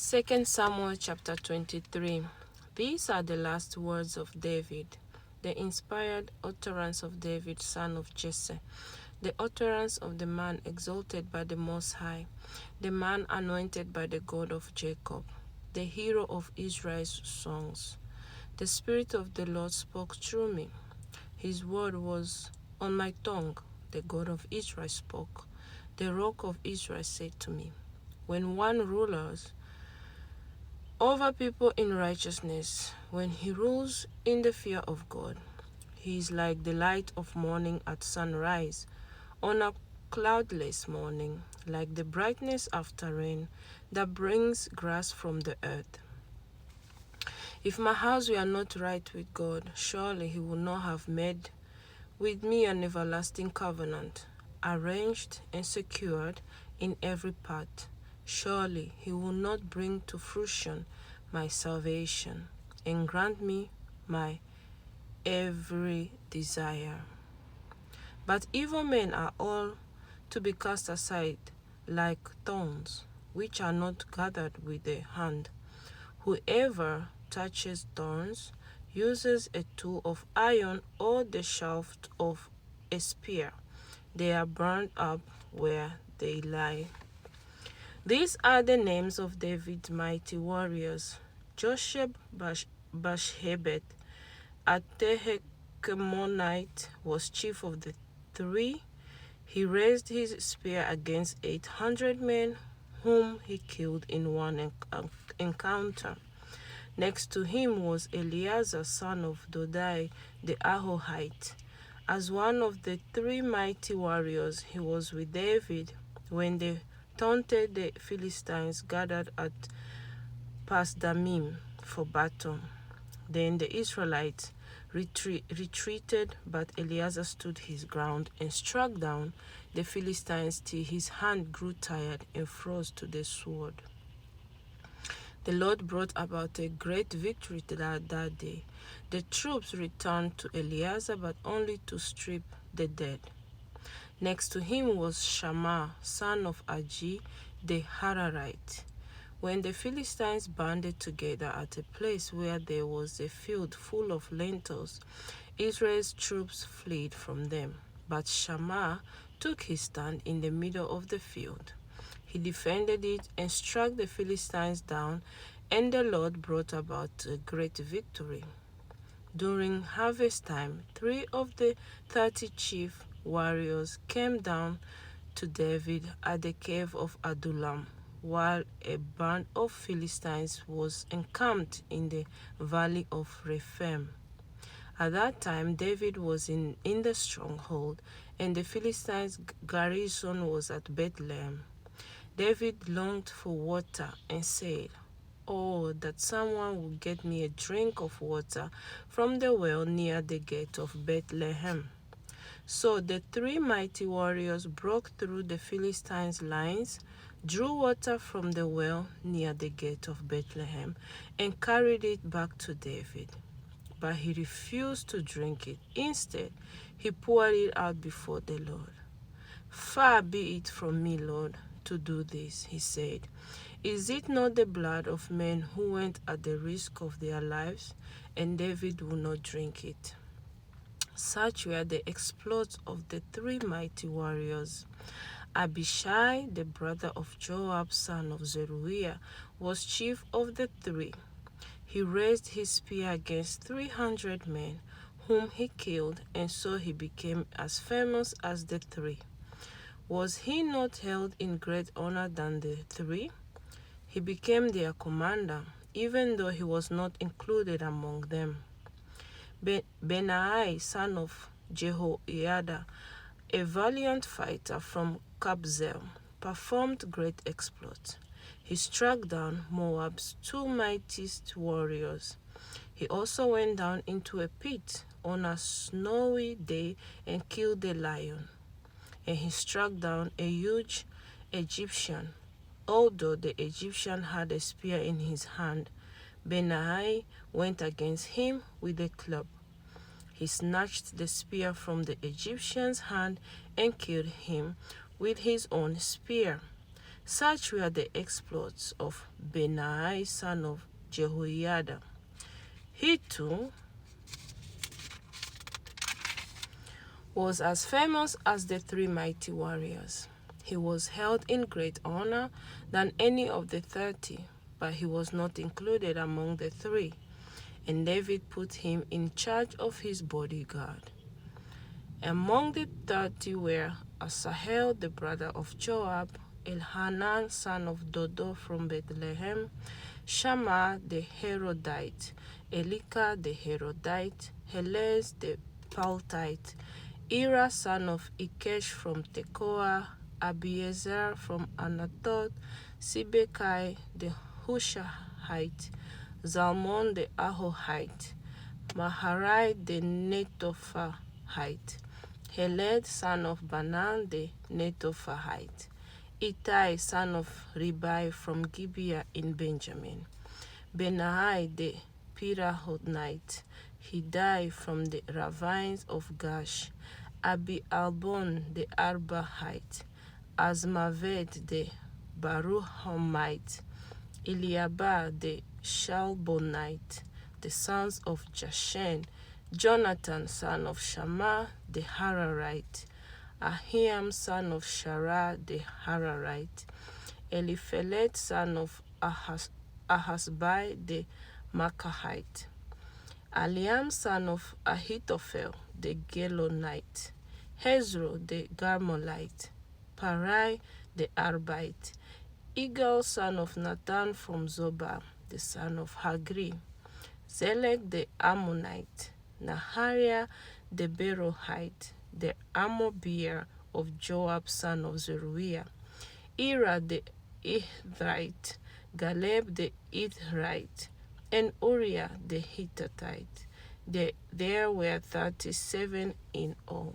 2 Samuel chapter 23. These are the last words of David, the inspired utterance of David, son of Jesse, the utterance of the man exalted by the Most High, the man anointed by the God of Jacob, the hero of Israel's songs. The Spirit of the Lord spoke through me. His word was on my tongue. The God of Israel spoke. The Rock of Israel said to me, when one rules over people in righteousness, when he rules in the fear of God, he is like the light of morning at sunrise, on a cloudless morning, like the brightness after rain that brings grass from the earth. If my house were not right with God, surely he would not have made with me an everlasting covenant, arranged and secured in every part. Surely he will not bring to fruition my salvation and grant me my every desire. But evil men are all to be cast aside like thorns, which are not gathered with the hand. Whoever touches thorns uses a tool of iron or the shaft of a spear. They are burned up where they lie. These are the names of David's mighty warriors. Josheb-Basshebet, a Tehekemonite, was chief of the three. He raised his spear against 800 men, whom he killed in one encounter. Next to him was Eleazar, son of Dodai the Ahohite. As one of the three mighty warriors, he was with David when the taunted the Philistines gathered at Pasdamim for battle. Then the Israelites retreated, but Eleazar stood his ground and struck down the Philistines till his hand grew tired and froze to the sword. The Lord brought about a great victory that day. The troops returned to Eleazar, but only to strip the dead. Next to him was Shammah, son of Agi the Hararite. When the Philistines banded together at a place where there was a field full of lentils, Israel's troops fled from them. But Shammah took his stand in the middle of the field. He defended it and struck the Philistines down, and the Lord brought about a great victory. During harvest time, 3 of the 30 chief warriors came down to David at the cave of Adullam, while a band of Philistines was encamped in the valley of Rephaim. At that time, David was in the stronghold, and the Philistines' garrison was at Bethlehem. David longed for water and said, "Oh, that someone would get me a drink of water from the well near the gate of Bethlehem." So the 3 mighty warriors broke through the Philistines' lines, drew water from the well near the gate of Bethlehem, and carried it back to David. But he refused to drink it. Instead, he poured it out before the Lord. "Far be it from me, Lord, to do this," he said. "Is it not the blood of men who went at the risk of their lives?" And David would not drink it. Such were the exploits of the 3 mighty warriors. Abishai, the brother of Joab, son of Zeruiah, was chief of the 3. He raised his spear against 300 men, whom he killed, and so he became as famous as the 3. Was he not held in great honor than the 3? He became their commander, even though he was not included among them. Benai, son of Jehoiada, a valiant fighter from Kabzeel, performed great exploits. He struck down Moab's 2 mightiest warriors. He also went down into a pit on a snowy day and killed a lion. And he struck down a huge Egyptian. Although the Egyptian had a spear in his hand, Benai went against him with a club. He snatched the spear from the Egyptian's hand and killed him with his own spear. Such were the exploits of Benaiah son of Jehoiada. He too was as famous as the three mighty warriors. He was held in great honor than any of the 30, but he was not included among the three, and David put him in charge of his bodyguard. Among the 30 were Asahel, the brother of Joab, Elhanan, son of Dodo from Bethlehem, Shammah the Herodite, Elika the Herodite, Helez the Paltite, Ira son of Ikesh from Tekoa, Abiezer from Anatoth, Sibekai the Hushahite, Zalmon the Ahohite, Maharai the Netophahite, Heled son of Banan the Netophahite, Ittai son of Ribai from Gibeah in Benjamin, Benaiah the Pirathonite, he died from the ravines of Gash, Abi-Albon the Arbahite, Azmaveth the Baruhamite, Eliabah the Shalbonite, the sons of Jashen, Jonathan son of Shammah the Hararite, Ahiam son of Shara the Hararite, Eliphelet son of Ahasbai the Makahite, Aliam son of Ahithophel the Gelonite, Hezro the Garmolite, Parai the Arbite, Igal son of Nathan from Zobah, the son of Hagri, Zelek the Ammonite, Nahariah the Berohite, the armor-bearer of Joab son of Zeruiah, Ira the Ithrite, Galeb the Ithrite, and Uriah the Hittite. There were 37 in all.